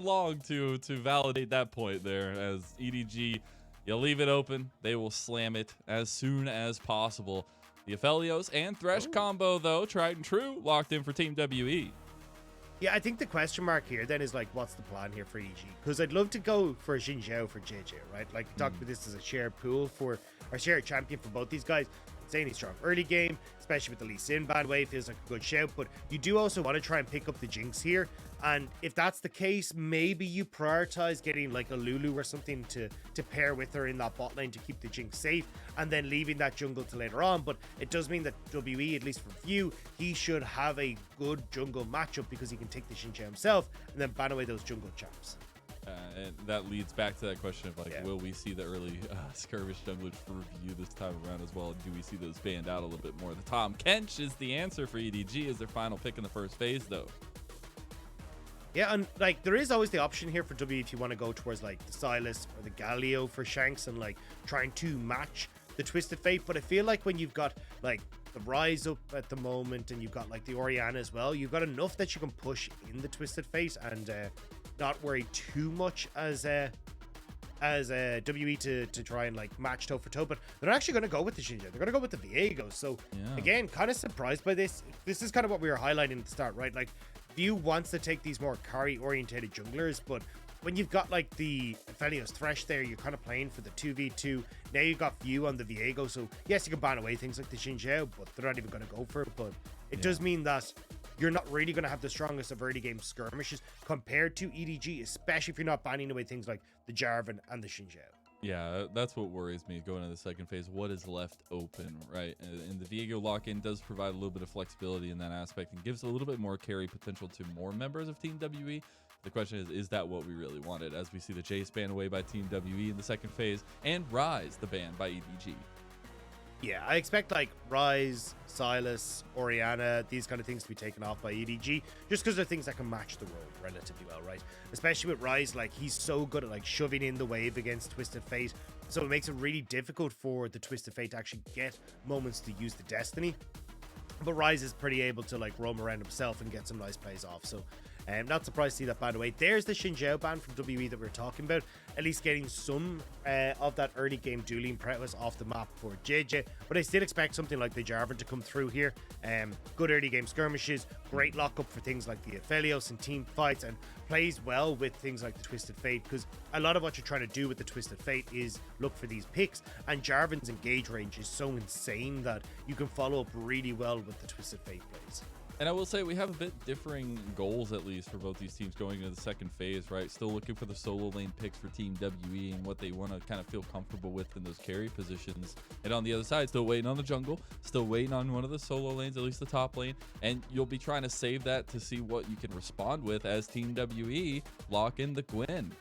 long to validate that point there, as EDG, you leave it open, they will slam it as soon as possible. The Aphelios and Thresh combo, though, tried and true, locked in for Team WE. Yeah, I think the question mark here then is like, what's the plan here for EDG? Because I'd love to go for Xing for Jiejie, right? Like, we talked about this as a shared pool for, or shared champion for both these guys. Insanely strong early game, especially with the Lee Sin ban wave, feels like a good shout. But you do also want to try and pick up the Jinx here. And if that's the case, maybe you prioritize getting like a Lulu or something to pair with her in that bot lane to keep the Jinx safe, and then leaving that jungle to later on. But it does mean that WE, at least for Viu, he should have a good jungle matchup because he can take the Xing himself and then ban away those jungle champs. And that leads back to that question of like, will we see the early skirmish junglers for review this time around as well? Do we see those banned out a little bit more? The Tahm Kench is the answer for EDG as their final pick in the first phase, though. Yeah, and like there is always the option here for W if you want to go towards like the Silas or the Galio for Shanks and like trying to match the Twisted Fate. But I feel like when you've got like the Rise up at the moment and you've got like the Orianna as well, you've got enough that you can push in the Twisted Fate and not worry too much as WE to try and like match toe for toe. But they're actually going to go with the Xing. They're going to go with the Viego. So again, kind of surprised by this. This is kind of what we were highlighting at the start, right? Like Viu wants to take these more carry orientated junglers, but when you've got like the Aphelios Thresh there, you're kind of playing for the 2v2. Now you've got Viu on the Viego, so yes, you can ban away things like the Xing, but they're not even going to go for it. But it does mean that you're not really going to have the strongest of early game skirmishes compared to EDG, especially if you're not banning away things like the Jarvan and the Xing. Yeah, that's what worries me going into the second phase. What is left open, right? And the Viego lock-in does provide a little bit of flexibility in that aspect and gives a little bit more carry potential to more members of Team WE. The question is that what we really wanted? As we see the Jace ban away by Team WE in the second phase and Rise the ban by EDG. Yeah, I expect like Rise, Silas, Orianna, these kind of things to be taken off by EDG, just because they're things that can match the role relatively well, right? Especially with Rise, like he's so good at like shoving in the wave against Twisted Fate, so it makes it really difficult for the Twisted Fate to actually get moments to use the Destiny. But Rise is pretty able to like roam around himself and get some nice plays off, so I'm not surprised to see that ban away. There's the Xing ban from WE that we were talking about, at least getting some of that early game dueling prowess off the map for Jiejie. But I still expect something like the Jarvan to come through here. Good early game skirmishes, great lockup for things like the Aphelios and team fights, and plays well with things like the Twisted Fate, because a lot of what you're trying to do with the Twisted Fate is look for these picks, and Jarvan's engage range is so insane that you can follow up really well with the Twisted Fate plays. And I will say we have a bit differing goals, at least, for both these teams going into the second phase, right? Still looking for the solo lane picks for Team WE and what they want to kind of feel comfortable with in those carry positions. And on the other side, still waiting on the jungle, still waiting on one of the solo lanes, at least the top lane. And you'll be trying to save that to see what you can respond with as Team WE lock in the Gwen.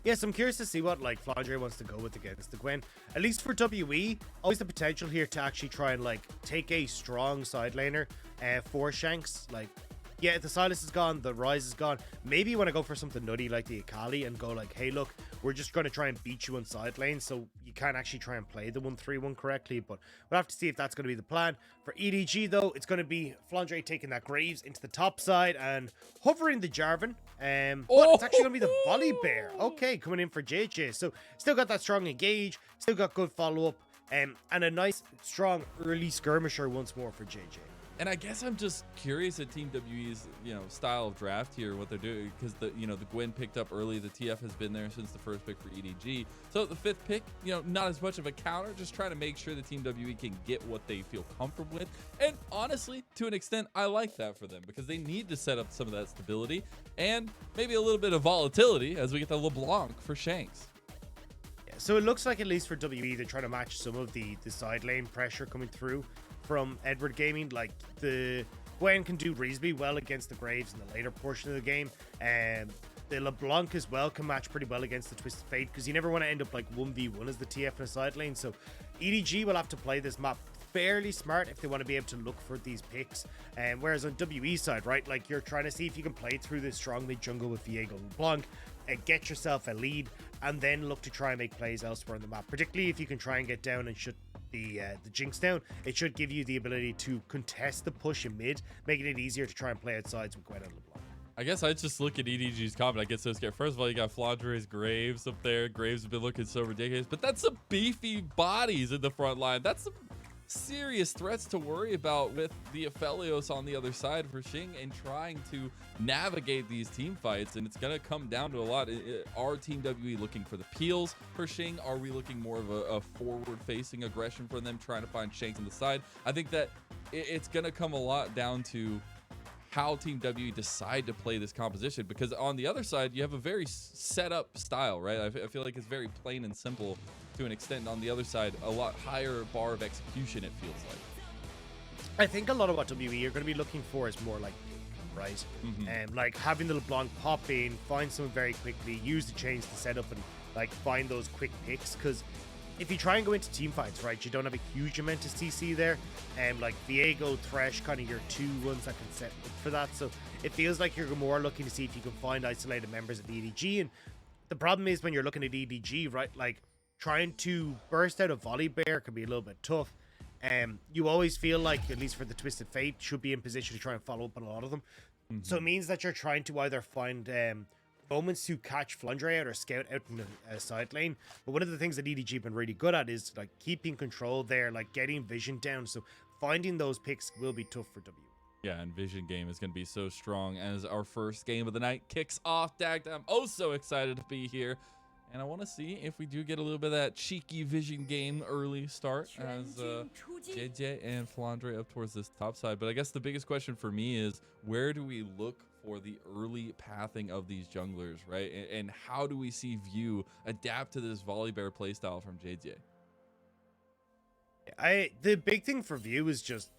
Yes, I'm curious to see what like Flandre wants to go with against the Gwen. At least for WE, always the potential here to actually try and like take a strong side laner for Shanks. Like, yeah, the Silas is gone, the Rise is gone. Maybe you want to go for something nutty like the Akali and go like, hey, look, we're just going to try and beat you on side lane, so you can't actually try and play the 1-3-1 correctly. But we'll have to see if that's going to be the plan. For EDG, though, it's going to be Flandre taking that Graves into the top side and hovering the Jarvan. But it's actually going to be the Volibear. Okay, coming in for Jiejie. So still got that strong engage, still got good follow-up, and a nice, strong early skirmisher once more for Jiejie. And I guess I'm just curious at Team WE's, style of draft here, what they're doing, because the Gwen picked up early. The TF has been there since the first pick for EDG. So the fifth pick, not as much of a counter, just trying to make sure the Team WE can get what they feel comfortable with. And honestly, to an extent, I like that for them because they need to set up some of that stability and maybe a little bit of volatility as we get the LeBlanc for Shanks. So it looks like, at least for WE, they're trying to match some of the side lane pressure coming through from Edward Gaming. Like the Gwen can do reasonably well against the Graves in the later portion of the game, and the LeBlanc as well can match pretty well against the Twisted Fate, because you never want to end up like 1v1 as the TF in a side lane. So EDG will have to play this map fairly smart if they want to be able to look for these picks. Whereas on WE side, right, like you're trying to see if you can play through this strong mid jungle with Viego and LeBlanc and get yourself a lead, and then look to try and make plays elsewhere on the map, particularly if you can try and get down and shut the Jinx down. It should give you the ability to contest the push in mid, making it easier to try and play outsides with Gwen and LeBlanc. I guess I just look at EDG's comment. I get so scared. First of all, you got Flandre's Graves up there. Graves has been looking so ridiculous, but that's some beefy bodies in the front line. That's some serious threats to worry about with the Aphelios on the other side for Xing and trying to navigate these team fights. And it's going to come down to a lot. Are Team WE looking for the peels for Xing? Are we looking more of a forward-facing aggression for them, trying to find Shanks on the side? I think that it's going to come a lot down to how Team WE decide to play this composition, because on the other side you have a very set up style, right? I feel like it's very plain and simple to an extent. On the other side, a lot higher bar of execution, it feels like. I think a lot of what WE are going to be looking for is more like right? Like having the LeBlanc pop in, find someone very quickly, use the chains to set up and like find those quick picks, because if you try and go into team fights, right, you don't have a huge amount of CC there, and like Viego, Thresh, kind of your two ones that can set up for that. So it feels like you're more looking to see if you can find isolated members of EDG. And the problem is when you're looking at EDG, right, like trying to burst out a Volibear can be a little bit tough. You always feel like, at least for the Twisted Fate, should be in position to try and follow up on a lot of them. So it means that you're trying to either find moments to catch Flandre out or scout out in the side lane. But one of the things that EDG have been really good at is like keeping control there, like getting vision down. So finding those picks will be tough for W. Yeah, and vision game is going to be so strong as our first game of the night kicks off. Dagda, I'm oh so excited to be here. And I want to see if we do get a little bit of that cheeky vision game early start as Jiejie and Flandre up towards this top side. But I guess the biggest question for me is, where do we look for the early pathing of these junglers, right? And how do we see View adapt to this Volibear playstyle from Jiejie? The big thing for View is just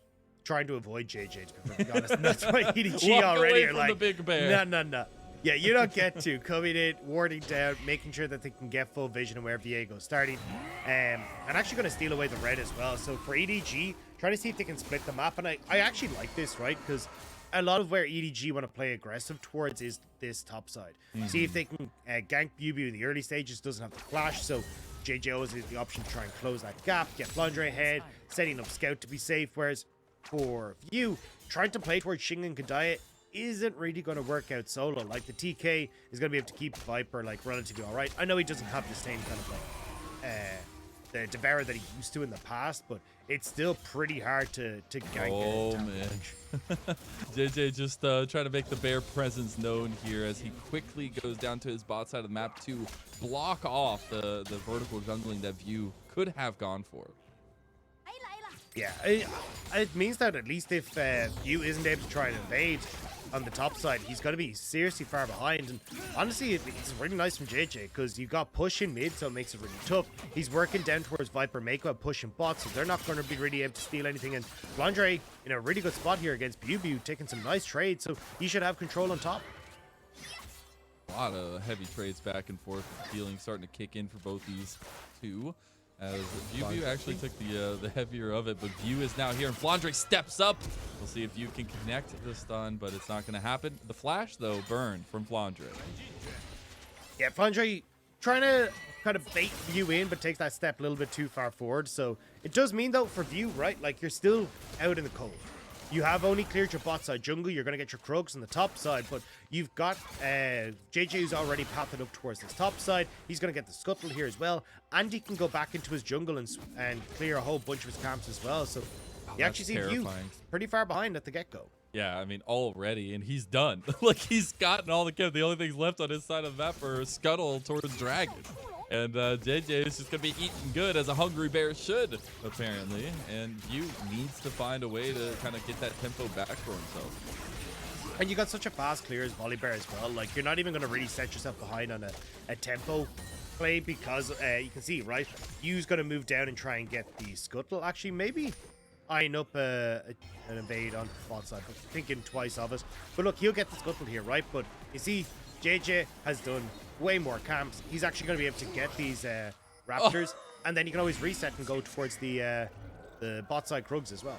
trying to avoid Jiejie, to be perfectly honest. And that's why EDG Walk already away are from like, the big bear. No. Yeah, you don't get to coming in, warding down, making sure that they can get full vision of where Viego's starting, and actually going to steal away the red as well. So for EDG, trying to see if they can split the map, and I actually like this, right? Because a lot of where EDG want to play aggressive towards is this top side. See if they can gank BiuBiu in the early stages, doesn't have the flash, so Jiejie always has the option to try and close that gap, get Flandre ahead, setting up Scout to be safe, whereas for View, trying to play towards Xing and Kedaya isn't really going to work out solo. Like the TK is going to be able to keep Viper like relatively all right. I know he doesn't have the same kind of like the Devourer that he used to in the past, but it's still pretty hard to gank. Oh man, Jiejie just trying to make the bear presence known here as he quickly goes down to his bot side of the map to block off the vertical jungling that View could have gone for. Yeah, it means that at least if View isn't able to try and invade on the top side, he's going to be seriously far behind. And honestly, it's really nice from Jiejie because you got push in mid, so it makes it really tough. He's working down towards Viper, Meiko, pushing bot, so they're not going to be really able to steal anything. And Flandre in a really good spot here against BiuBiu, taking some nice trades, so he should have control on top. A lot of heavy trades back and forth. Healing starting to kick in for both these two. As BiuBiu actually took the heavier of it, but View is now here, and Flandre steps up. We'll see if View can connect the stun, but it's not going to happen. The flash, though, burned from Flandre. Yeah, Flandre trying to kind of bait View in, but takes that step a little bit too far forward. So it does mean, though, for View, right, like you're still out in the cold. You have only cleared your bot side jungle. You're going to get your Krugs on the top side, but you've got Jiejie who's already pathed up towards this top side. He's going to get the scuttle here as well, and he can go back into his jungle and clear a whole bunch of his camps as well. So you actually see View pretty far behind at the get-go. Yeah, I mean, already, and he's done. Like, he's gotten all the kills. The only things left on his side of the map are scuttle towards Dragon. And Jiejie is just going to be eating good, as a hungry bear should, apparently. And View needs to find a way to kind of get that tempo back for himself. And you got such a fast clear as Volibear as well. Like, you're not even going to really set yourself behind on a tempo play, because you can see, right? View's going to move down and try and get the scuttle. Actually, maybe eyeing up an invade on the bot side, but thinking twice of it. But look, he'll get the scuttle here, right? But you see, Jiejie has done way more camps. He's actually going to be able to get these raptors, and then you can always reset and go towards the bot side Krugs as well.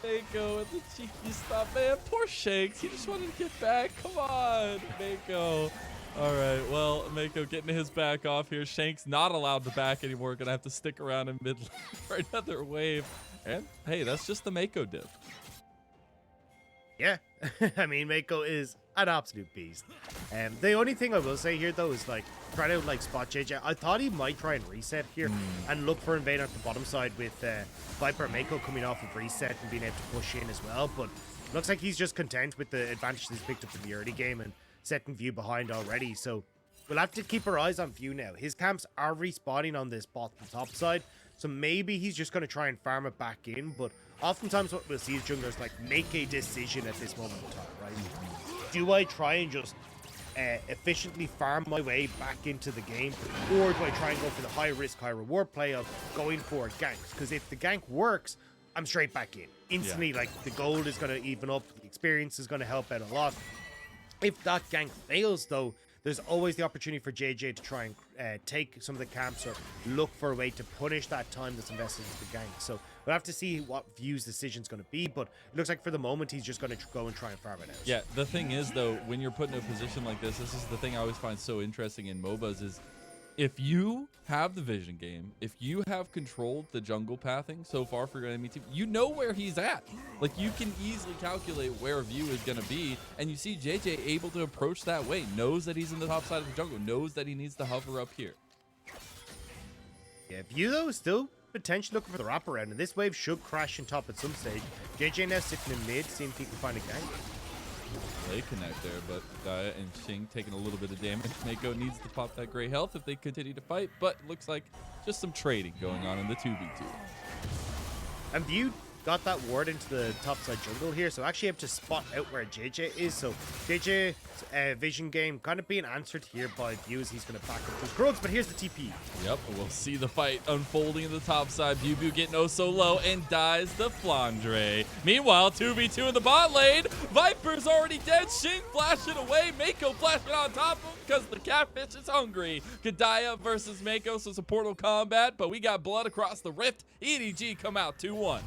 Meiko with the cheeky stuff, man. Poor Shanks. He just wanted to get back. Come on, Meiko. All right, well, Meiko getting his back off here. Shanks not allowed to back anymore. Gonna have to stick around in mid for another wave. And hey, that's just the Meiko dip. Yeah, I mean, Meiko is an absolute beast. The only thing I will say here, though, is like try to like spot Jiejie. I thought he might try and reset here and look for Invader at the bottom side with Viper and Meiko coming off of reset and being able to push in as well. But looks like he's just content with the advantage he's picked up in the early game and setting View behind already. So we'll have to keep our eyes on View now. His camps are respawning on this bottom top side. So maybe he's just going to try and farm it back in. But oftentimes what we'll see is junglers like make a decision at this moment in time, right? Do I try and just efficiently farm my way back into the game, or do I try and go for the high risk, high reward play of going for ganks? Because if the gank works, I'm straight back in instantly. Like the gold is going to even up, the experience is going to help out a lot. If that gank fails, though, there's always the opportunity for Jiejie to try and take some of the camps or look for a way to punish that time that's invested into the gank. So we'll have to see what View's decision's going to be, but it looks like for the moment he's just going to go and try and farm it out. Yeah, the thing is, though, when you're put in a position like this is the thing I always find so interesting in MOBAs is if you have the vision game, if you have controlled the jungle pathing so far for your enemy team, you know where he's at. Like, you can easily calculate where View is going to be, and you see Jiejie able to approach that way, knows that he's in the top side of the jungle, knows that he needs to hover up here. Yeah, View, though, is still potentially looking for the wraparound, and this wave should crash in top at some stage. Jiejie now sitting in mid, seeing if he can find a gank. They connect there, but Kedaya and Xing taking a little bit of damage. Meiko needs to pop that gray health if they continue to fight, but looks like just some trading going on in the 2v2. And View got that ward into the top side jungle here, so actually able to spot out where Jiejie is. So Jiejie's vision game kind of being answered here by View as he's going to back up his Krugs, but here's the TP. Yep, we'll see the fight unfolding in the top side. BiuBiu getting oh so low and dies the Flandre. Meanwhile, 2v2 in the bot lane. Viper's already dead. Xing flashing away. Meiko flashing on top of him because the catfish is hungry. Kedaya versus Meiko, so it's a portal combat, but we got blood across the rift. EDG come out 2-1.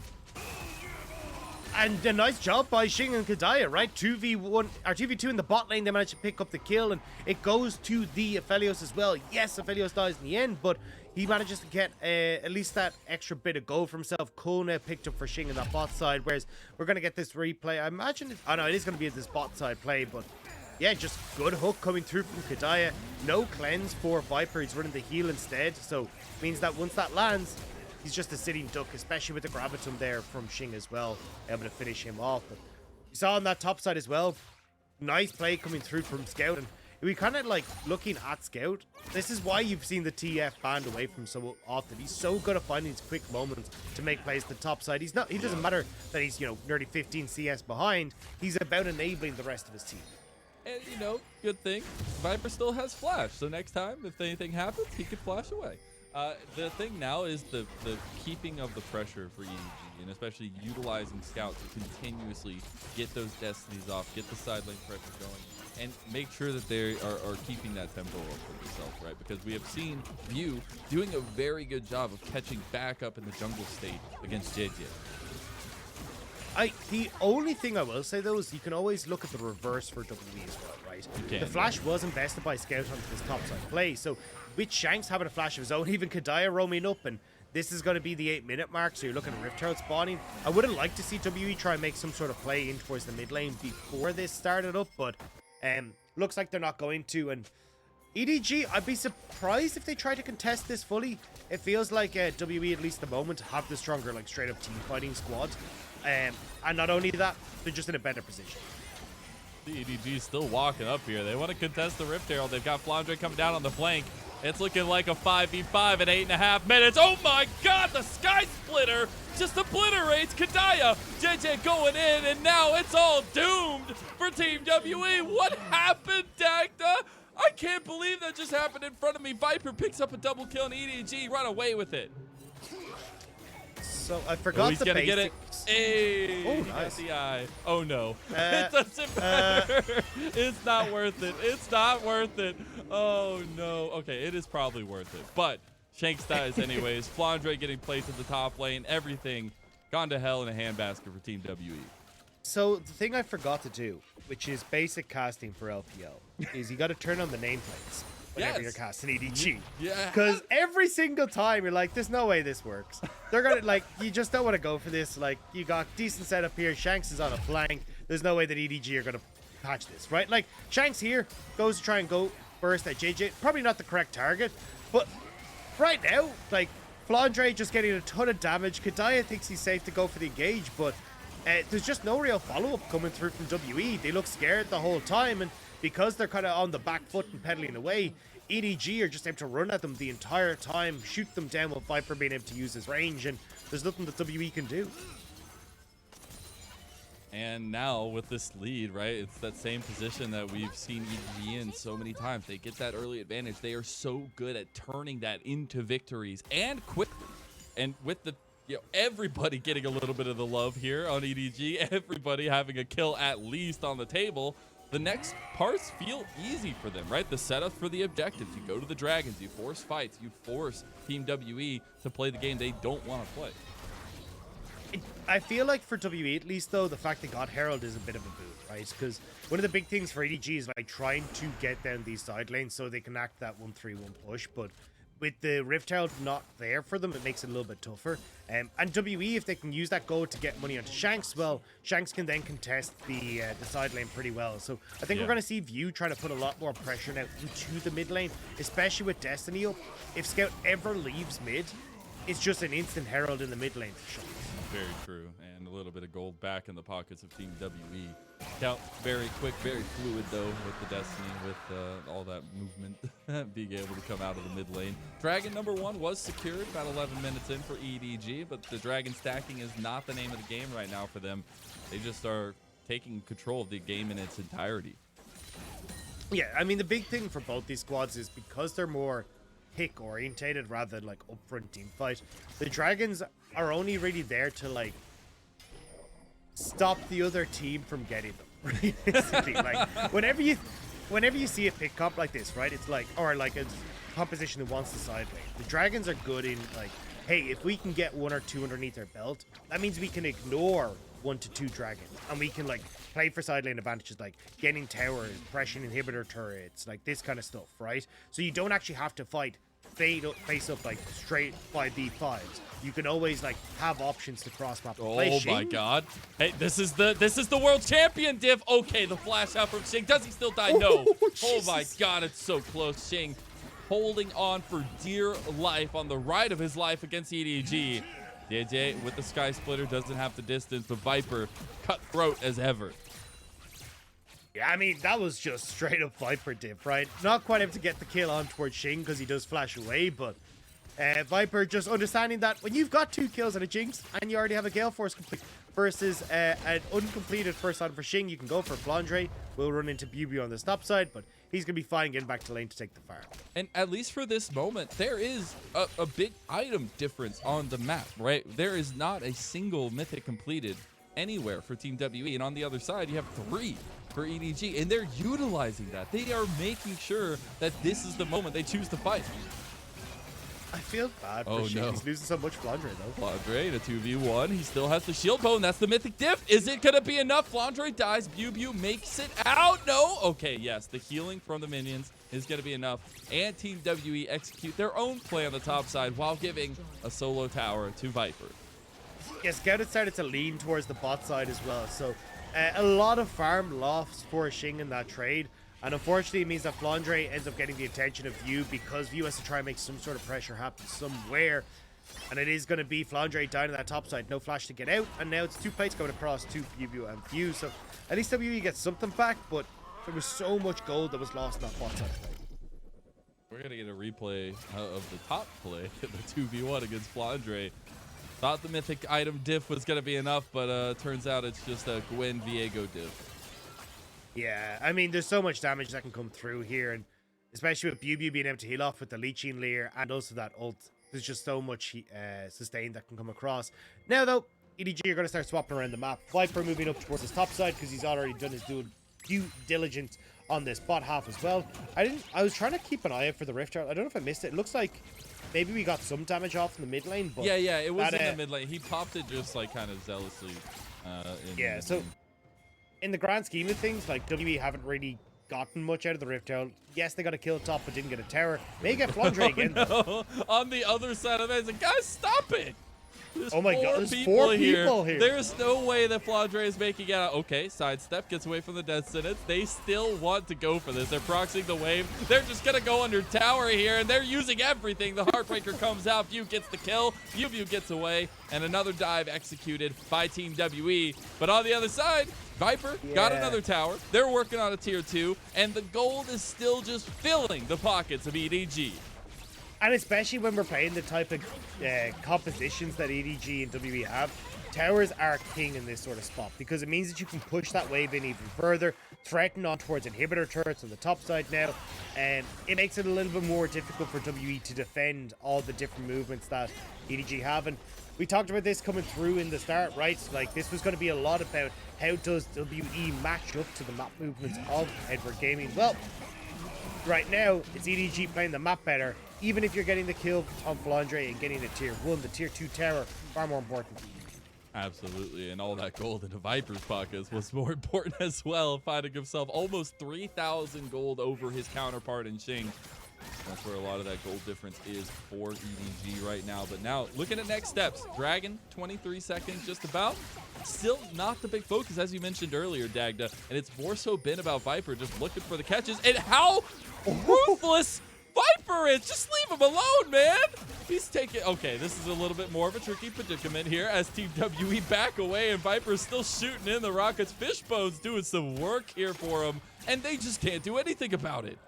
And a nice job by Xing and Kedaya, right? 2v1 or 2v2 in the bot lane. They managed to pick up the kill, and it goes to the Aphelios as well. Yes, Aphelios dies in the end, but he manages to get at least that extra bit of gold for himself. Kona picked up for Xing in that bot side, whereas we're going to get this replay. I imagine, oh no, it is going to be this bot side play, but yeah, just good hook coming through from Kedaya. No cleanse for Viper. He's running the heal instead, so means that once that lands, he's just a sitting duck, especially with the gravitum there from Xing as well, able to finish him off. But you saw on that top side as well, nice play coming through from Scout. And we kind of like looking at Scout. This is why you've seen the TF banned away from so often. He's so good at finding these quick moments to make plays to the top side. He's not. He doesn't matter that he's, you know, nearly 15 CS behind. He's about enabling the rest of his team. And, you know, good thing, Viper still has flash. So next time, if anything happens, he could flash away. The thing now is the keeping of the pressure for EDG, and especially utilizing Scout to continuously get those destinies off, get the side lane pressure going, and make sure that they are keeping that tempo up for themselves, right? Because we have seen View doing a very good job of catching back up in the jungle state against Jiejie. The only thing I will say, though, is you can always look at the reverse for WWE as well, right? The flash was invested by Scout onto this topside play, so with Shanks having a flash of his own, even Kedaya roaming up, and this is going to be the 8-minute mark, so you're looking at Rift Herald spawning. I would have liked to see WWE try and make some sort of play in towards the mid lane before this started up, but looks like they're not going to. And EDG, I'd be surprised if they try to contest this fully. It feels like WWE, at least at the moment, have the stronger, like, straight-up team fighting squad. And not only that, they're just in a better position. The EDG is still walking up here. They want to contest the Rift Herald. They've got Flandre coming down on the flank. It's looking like a 5v5 at 8.5 minutes. Oh my god, the Sky Splitter just obliterates Kedaya. Jiejie going in, and now it's all doomed for Team WE. What happened, Dagda? I can't believe that just happened in front of me. Viper picks up a double kill, and EDG run away with it. So I forgot he's the gonna basics. get it. Hey, oh, he got nice. the eye. Oh no, it doesn't matter. It's not worth it. It's not worth it. Oh no. Okay, it is probably worth it. But Shanks dies anyways. Flandre getting placed at the top lane. Everything gone to hell in a handbasket for Team WE. So the thing I forgot to do, which is basic casting for LPL, is you got to turn on the nameplates whenever you're casting EDG. Yeah. Because every single time you're like, there's no way this works. They're gonna, like, you just don't want to go for this. Like, you got decent setup here. Shanks is on a flank. there's no way that EDG are going to patch this, right? Like, Shanks here goes to try and go burst at Jiejie. Probably not the correct target, but right now, like, Flandre just getting a ton of damage. Kedaya thinks he's safe to go for the engage, but there's just no real follow-up coming through from WE. They look scared the whole time, and because they're kind of on the back foot and pedaling away, EDG are just able to run at them the entire time, shoot them down with Viper being able to use his range, and there's nothing that WE can do. And now with this lead, right, it's that same position that we've seen EDG in so many times. They get that early advantage. They are so good at turning that into victories and quickly. And with the, everybody getting a little bit of the love here on EDG, everybody having a kill at least on the table, the next parts feel easy for them, right? The setup for the objectives. You go to the Dragons, you force fights, you force Team WE to play the game they don't want to play. I feel like for WE at least, though, the fact they got Herald is a bit of a boot, right? Because one of the big things for EDG is like trying to get down these side lanes so they can act that 1-3-1 push, but with the Rift Herald not there for them, it makes it a little bit tougher. And WE, if they can use that gold to get money onto Shanks, well, Shanks can then contest the side lane pretty well. So I think we're going to see Viu trying to put a lot more pressure now into the mid lane, especially with Destiny up. If Scout ever leaves mid, it's just an instant Herald in the mid lane for sure. Very true, and a little bit of gold back in the pockets of Team WE. Count very quick, very fluid though with the Destiny, with all that movement, being able to come out of the mid lane. Dragon number 1 was secured about 11 minutes in for EDG, but the Dragon stacking is not the name of the game right now for them. They just are taking control of the game in its entirety. Yeah, I mean, the big thing for both these squads is because they're more pick orientated rather than like upfront team fight, the Dragons are only really there to like stop the other team from getting them. Realistically, like whenever you see a pick comp like this, right, it's like, or like a composition that wants the side lane, the Dragons are good in like, hey, if we can get 1 or 2 underneath their belt, that means we can ignore 1 to 2 dragons, and we can like play for side lane advantages like getting towers, pressure inhibitor turrets, like this kind of stuff, right? So you don't actually have to fight face up like straight 5v5s. You can always like have options to cross map. Oh my god. Hey, this is the world champion diff. Okay, the flash out from Xing. Does he still die? No. Oh my god, it's so close. Xing holding on for dear life on the ride of his life against EDG. Jiejie with the Sky Splitter doesn't have the distance, but Viper cutthroat as ever. Yeah, I mean, that was just straight up Viper dip, right? Not quite able to get the kill on towards Xing because he does flash away, but Viper just understanding that when you've got 2 kills on a Jinx and you already have a Gale Force complete versus an uncompleted first on for Xing, you can go for Flandre. We'll run into BiuBiu on the top side, but he's going to be fine getting back to lane to take the farm. And at least for this moment, there is a big item difference on the map, right? There is not a single mythic completed anywhere for Team WE, and on the other side, you have 3 for EDG, and they're utilizing that. They are making sure that this is the moment they choose to fight. I feel bad for Xing. He's losing so much Flandre, though. Flandre in a 2v1. He still has the shield bow, and that's the mythic diff. Is it going to be enough? Flandre dies. BiuBiu makes it out. No. Okay, yes. The healing from the minions is going to be enough. And Team WE execute their own play on the top side while giving a solo tower to Viper. Yeah, Scout had started to lean towards the bot side as well. So a lot of farm loss for Xing in that trade. And unfortunately, it means that Flandre ends up getting the attention of Viu because Viu has to try and make some sort of pressure happen somewhere. And it is going to be Flandre down on that top side. No flash to get out. And now it's 2 plates going across to BiuBiu and Viu. So at least WE gets something back, but there was so much gold that was lost in that bot side play. We're going to get a replay of the top play, the 2v1 against Flandre. Thought the mythic item diff was going to be enough, but turns out it's just a Gwen Viego diff. Yeah, I mean, there's so much damage that can come through here, and especially with BiuBiu being able to heal off with the Leeching Leer and also that ult, there's just so much sustain that can come across. Now, though, EDG are going to start swapping around the map. Viper moving up towards his top side because he's already done his due diligence on this bot half as well. I was trying to keep an eye out for the Rift Herald. I don't know if I missed it. It looks like maybe we got some damage off in the mid lane, but yeah, it was in the mid lane. He popped it just like kind of zealously. So in the grand scheme of things, like WE haven't really gotten much out of the Rift Herald. Yes, they got a kill top, but didn't get a tower. May get Flandre again. No. On the other side of it, it's like, guys, stop it. There's Oh my four God, there's people four people here. There's no way that Flandre is making it out. Okay, sidestep, gets away from the death sentence. They still want to go for this. They're proxying the wave. They're just going to go under tower here, and they're using everything. The Heartbreaker comes out. Biu gets the kill. BiuBiu gets away, and another dive executed by Team WE. But on the other side, Viper got another tower. They're working on a tier 2, and the gold is still just filling the pockets of EDG. And especially when we're playing the type of compositions that EDG and WE have, towers are king in this sort of spot because it means that you can push that wave in even further, threaten on towards inhibitor turrets on the top side now, and it makes it a little bit more difficult for WE to defend all the different movements that EDG have. And we talked about this coming through in the start, right? Like, this was going to be a lot about how does WE match up to the map movements of Edward Gaming. Well, right now, it's EDG playing the map better. Even if you're getting the kill on Flandre and getting the tier 1, the tier 2 tower, far more important. Absolutely, and all that gold in the Viper's pockets was more important as well, finding himself almost 3,000 gold over his counterpart in Xing. That's where a lot of that gold difference is for EDG right now. But now, looking at next steps, Dragon, 23 seconds just about. Still not the big focus, as you mentioned earlier, Dagda. And it's more so been about Viper just looking for the catches. And how ruthless Viper is! Just leave him alone, man! He's taking... Okay, this is a little bit more of a tricky predicament here as Team WE back away, and Viper is still shooting in the Rockets. Fishbone's doing some work here for him, and they just can't do anything about it.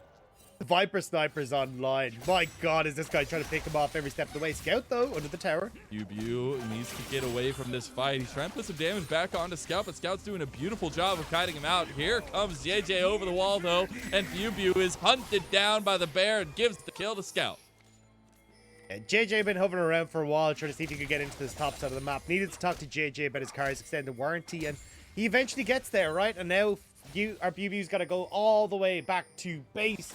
The Viper Sniper's online. My God, is this guy trying to pick him off every step of the way? Scout, though, under the tower. BiuBiu needs to get away from this fight. He's trying to put some damage back onto Scout, but Scout's doing a beautiful job of kiting him out. Here comes Jiejie over the wall, though, and BiuBiu is hunted down by the bear and gives the kill to Scout. JJ been hovering around for a while, trying to see if he could get into this top side of the map. Needed to talk to JJ about his car's extended warranty, and he eventually gets there, right? And now BiuBiu's got to go all the way back to base.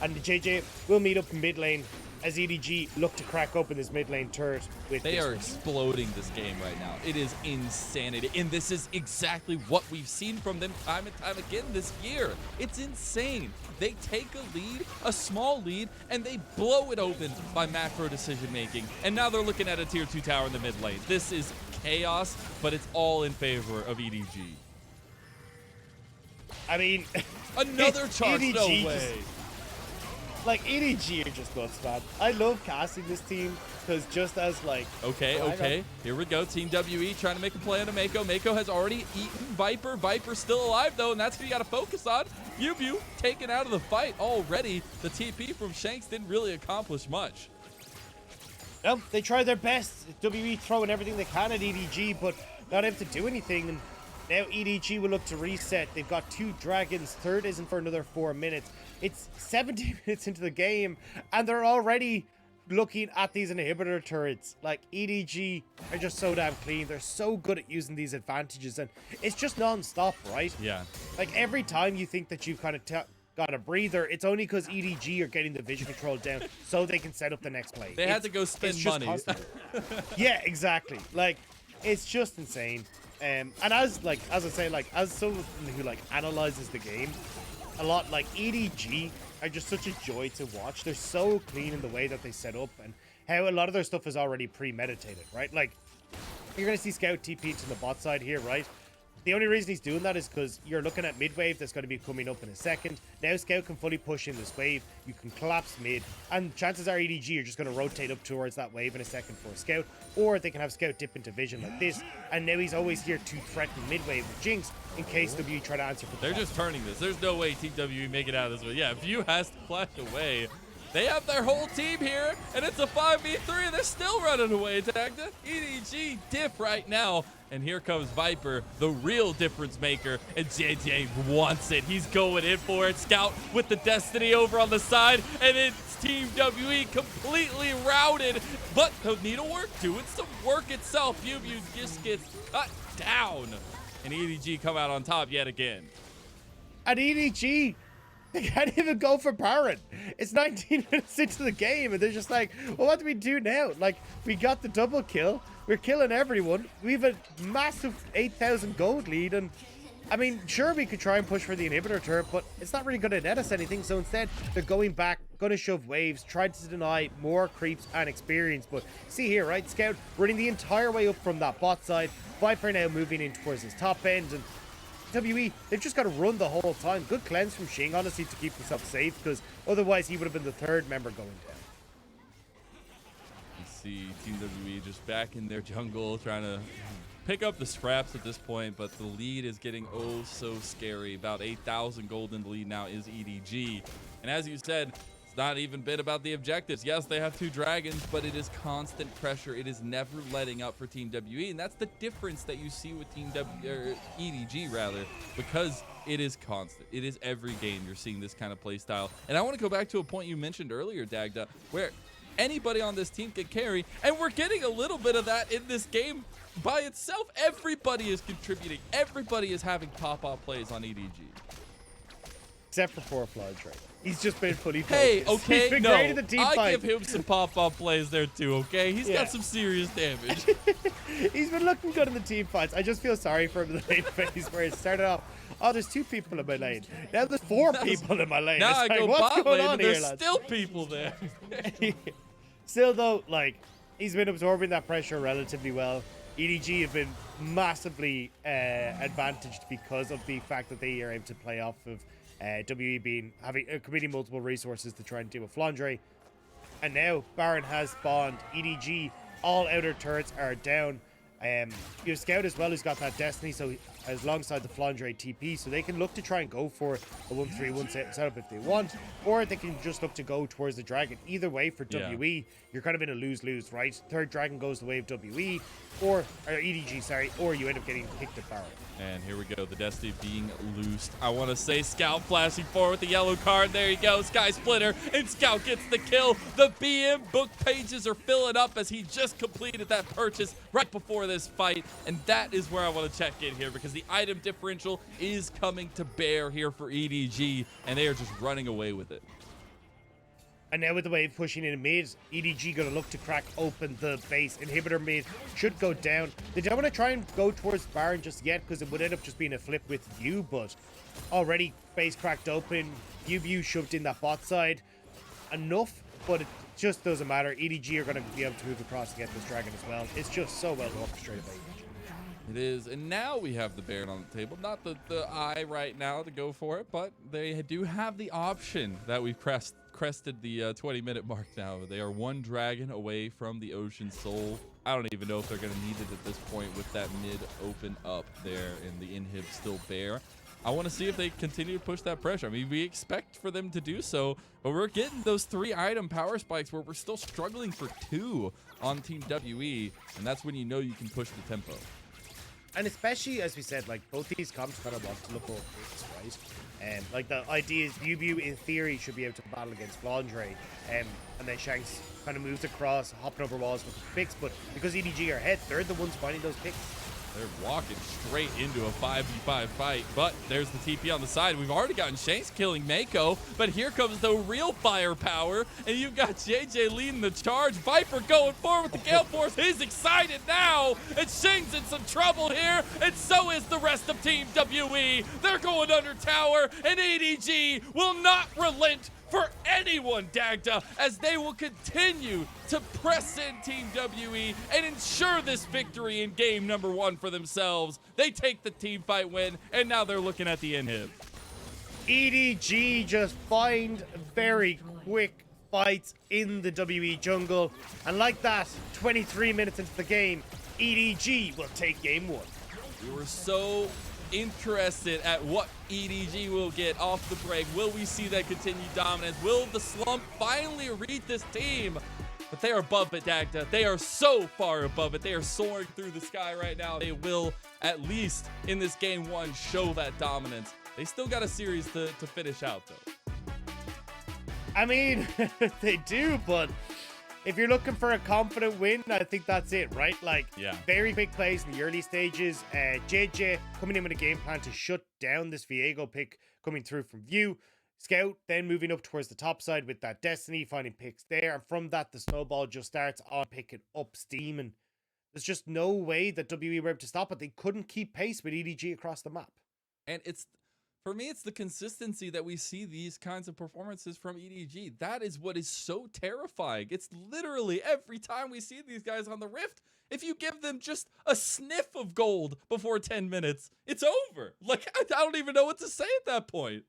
And the JJ will meet up in mid lane as EDG look to crack open this mid lane turret. They are exploding this game right now. It is insanity. And this is exactly what we've seen from them time and time again this year. It's insane. They take a lead, a small lead, and they blow it open by macro decision making. And now they're looking at a tier 2 tower in the mid lane. This is chaos, but it's all in favor of EDG. I mean, another charge, no way. Like, EDG are just nuts, man. I love casting this team because just as, like... Okay. Here we go. Team WE trying to make a play on a Meiko. Meiko has already eaten Viper. Viper's still alive, though, and that's what you got to focus on. BiuBiu taken out of the fight already. The TP from Shanks didn't really accomplish much. Nope, they tried their best. WE throwing everything they can at EDG, but not able to do anything. And now EDG will look to reset. They've got 2 dragons. Third isn't for another 4 minutes. It's 70 minutes into the game, and they're already looking at these inhibitor turrets. Like, EDG are just so damn clean. They're so good at using these advantages, and it's just non-stop, right? Yeah. Like, every time you think that you've kind of got a breather, it's only because EDG are getting the vision control down so they can set up the next play. They had to go spend money. Yeah, exactly. Like, it's just insane. And as I say, like, as someone who like analyzes the game a lot, like, EDG are just such a joy to watch. They're so clean in the way that they set up and how a lot of their stuff is already premeditated, right? Like, you're gonna see Scout TP to the bot side here, right? The only reason he's doing that is because you're looking at mid wave that's going to be coming up in a second. Now Scout can fully push in this wave. You can collapse mid, and chances are EDG are just going to rotate up towards that wave in a second for Scout, or they can have Scout dip into vision like this. And now he's always here to threaten mid wave with Jinx in case WE try to answer for the They're just turning this. There's no way Team WE make it out of this one. Yeah, Biu has to flash away. They have their whole team here, and it's a 5v3, and they're still running away, Dagda. EDG diff right now. And here comes Viper, the real difference maker, and Jiejie wants it. He's going in for it. Scout with the Destiny over on the side, and it's Team WE completely routed. But the needlework doing some work itself. BiuBiu just gets cut down, and EDG come out on top yet again. And EDG, they can't even go for Baron. It's 19 minutes into the game, and they're just like, well, what do we do now? Like, we got the double kill. We're killing everyone. We have a massive 8,000 gold lead, and I mean, sure, we could try and push for the inhibitor turret, but it's not really going to net us anything. So instead, they're going back, going to shove waves, trying to deny more creeps and experience. But see here, right? Scout running the entire way up from that bot side. Viper now moving in towards his top end. And WE, they've just got to run the whole time. Good cleanse from Xing, honestly, to keep himself safe, because otherwise he would have been the third member going down. You see Team WE just back in their jungle, trying to pick up the scraps at this point, but the lead is getting oh so scary. About 8,000 gold in the lead now is EDG. And as you said, it's not even been about the objectives. Yes, they have 2 dragons, but it is constant pressure. It is never letting up for Team WE, and that's the difference that you see with Team EDG rather, because it is constant. It is every game you're seeing this kind of play style. And I want to go back to a point you mentioned earlier, Dagda, where anybody on this team can carry, and we're getting a little bit of that in this game by itself. Everybody is contributing. Everybody is having pop-up plays on EDG. Except for poor Flandre. He's just been fully focused. Hey, okay, He's been no, great in the team I fight. give him some pop-up plays there too, okay? He's got some serious damage. He's been looking good in the team fights. I just feel sorry for him in the lane phase where it started off, oh, there's 2 people in my lane. Now there's 4 people in my lane. Now It's I like, go what's bot going lane on and here, there's lads? still people there. Still though, like, he's been absorbing that pressure relatively well. EDG have been massively advantaged because of the fact that they are able to play off of WE committing multiple resources to try and deal with Flandre. And now Baron has spawned. EDG, all outer turrets are down. You have Scout as well, who's got that Destiny, so alongside the Flandre TP, so they can look to try and go for a 1-3-1 setup if they want, or they can just look to go towards the dragon. Either way, for WE, you're kind of in a lose-lose, right? Third dragon goes the way of WE, or EDG, sorry, or you end up getting picked at Baron. And here we go, the Destiny being loosed. I want to say Scout flashing forward with the yellow card. There you go, Sky Splitter, and Scout gets the kill. The BM book pages are filling up as he just completed that purchase right before this fight. And that is where I want to check in here, because the item differential is coming to bear here for EDG, and they are just running away with it. And now with the wave pushing in mid, EDG going to look to crack open the base. Inhibitor mid should go down. They don't want to try and go towards Baron just yet, because it would end up just being a flip with View, but already base cracked open. BiuBiu shoved in that bot side. Enough, but it just doesn't matter. EDG are going to be able to move across to get this dragon as well. It's just so well orchestrated by EDG. It is, and now we have the Baron on the table. Not the eye right now to go for it, but they do have the option that we've crested the 20-minute mark now. They are 1 dragon away from the Ocean Soul. I don't even know if they're going to need it at this point with that mid open up there and the inhib still bare. I want to see if they continue to push that pressure. I mean, we expect for them to do so, but we're getting those 3 item power spikes where we're still struggling for 2 on Team WE, and that's when you know you can push the tempo. And especially, as we said, like, both these comps kind of want to look over picks, right? Like, the idea is BiuBiu, in theory, should be able to battle against Flandre. And then Shanks kind of moves across, hopping over walls with the picks. But because EDG are ahead, they're the ones finding those picks. They're walking straight into a 5v5 fight, but there's the TP on the side. We've already gotten Shanks killing Meiko, but here comes the real firepower, and you've got Jiejie leading the charge. Viper going forward with the Gale Force. He's excited now, and Xing's in some trouble here, and so is the rest of Team WE. They're going under tower, and EDG will not relent for anyone, Dagda, as they will continue to press in Team WE and ensure this victory in game number 1 for themselves. They take the team fight win, and now they're looking at the inhib. EDG just find very quick fights in the WE jungle. And like that, 23 minutes into the game, EDG will take game 1. We were so interested at what EDG will get off the break. Will we see that continued dominance? Will the slump finally reach this team? But they are above it, Dagda. They are so far above it. They are soaring through the sky right now. They will, at least in this game 1, show that dominance. They still got a series to finish out, though. I mean, they do, but if you're looking for a confident win, I think that's it, right? Like, very quick plays in the early stages. Jiejie coming in with a game plan to shut down this Viego pick coming through from View. Scout then moving up towards the top side with that Destiny, finding picks there. And from that, the snowball just starts on picking up steam. And there's just no way that WE were able to stop it. They couldn't keep pace with EDG across the map. And for me, it's the consistency that we see these kinds of performances from EDG. That is what is so terrifying. It's literally every time we see these guys on the Rift, if you give them just a sniff of gold before 10 minutes, it's over. Like, I don't even know what to say at that point.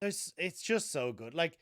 It's just so good. Like,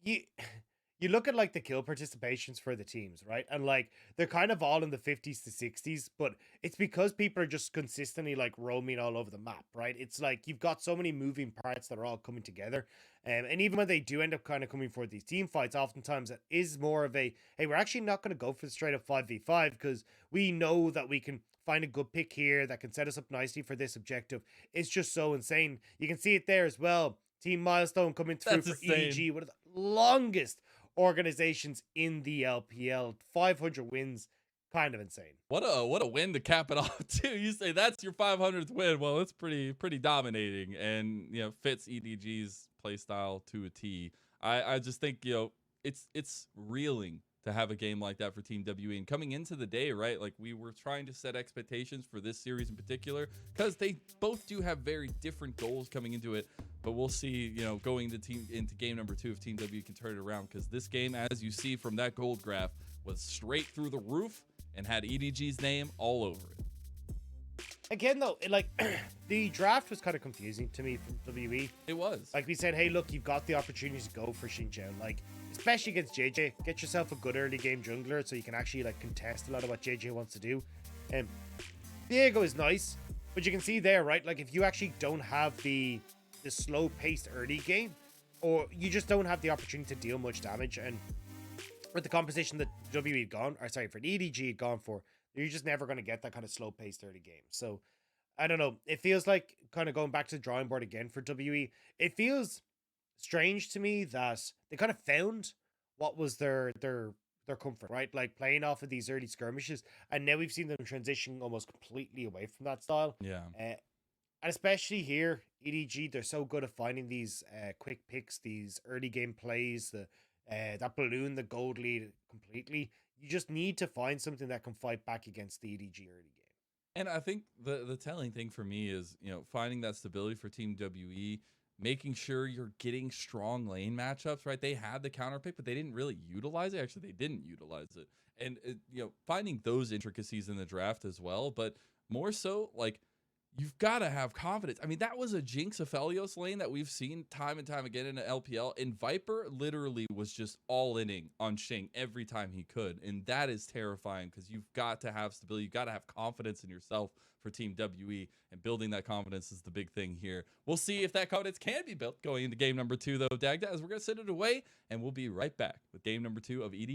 you look at like the kill participations for the teams, right? And like they're kind of all in the 50s to 60s, but it's because people are just consistently like roaming all over the map, right? It's like you've got so many moving parts that are all coming together. And even when they do end up kind of coming for these team fights, oftentimes it is more of a, hey, we're actually not going to go for the straight up 5v5 because we know that we can find a good pick here that can set us up nicely for this objective. It's just so insane. You can see it there as well. Team Milestone coming through for EDG, one of the longest organizations in the LPL. 500 wins, kind of insane. What a win to cap it off too. You say that's your 500th win. Well, it's pretty dominating, and you know fits EDG's play style to a T. I just think it's reeling to have a game like that for Team WE. And coming into the day, right, like we were trying to set expectations for this series in particular because they both do have very different goals coming into it. But we'll see, going into game number 2 if Team W can turn it around, because this game, as you see from that gold graph, was straight through the roof and had EDG's name all over it. Again, though, the draft was kind of confusing to me from WE. It was. Like we said, hey, look, you've got the opportunity to go for Xing, like, especially against Jiejie. Get yourself a good early game jungler so you can actually, like, contest a lot of what Jiejie wants to do. Viego is nice, but you can see there, right? Like, if you actually don't have the slow-paced early game, or you just don't have the opportunity to deal much damage, and with the composition that for the EDG had gone for, you're just never going to get that kind of slow-paced early game. So, I don't know. It feels like kind of going back to the drawing board again for WE. It feels strange to me that they kind of found what was their comfort, right? Like playing off of these early skirmishes, and now we've seen them transition almost completely away from that style. Yeah. And especially here, EDG, they're so good at finding these quick picks, these early game plays, that balloon the gold lead completely. You just need to find something that can fight back against the EDG early game. And I think the telling thing for me is, finding that stability for Team WE, making sure you're getting strong lane matchups, right? They had the counter pick, but they didn't really utilize it. Actually, they didn't utilize it. And, finding those intricacies in the draft as well, but more so, like, you've got to have confidence. I mean, that was a Jinx Aphelios lane that we've seen time and time again in an LPL. And Viper literally was just all-inning on Xing every time he could. And that is terrifying because you've got to have stability. You've got to have confidence in yourself for Team WE. And building that confidence is the big thing here. We'll see if that confidence can be built going into game number 2, though, Dagda, as we're going to send it away. And we'll be right back with game number 2 of EDG.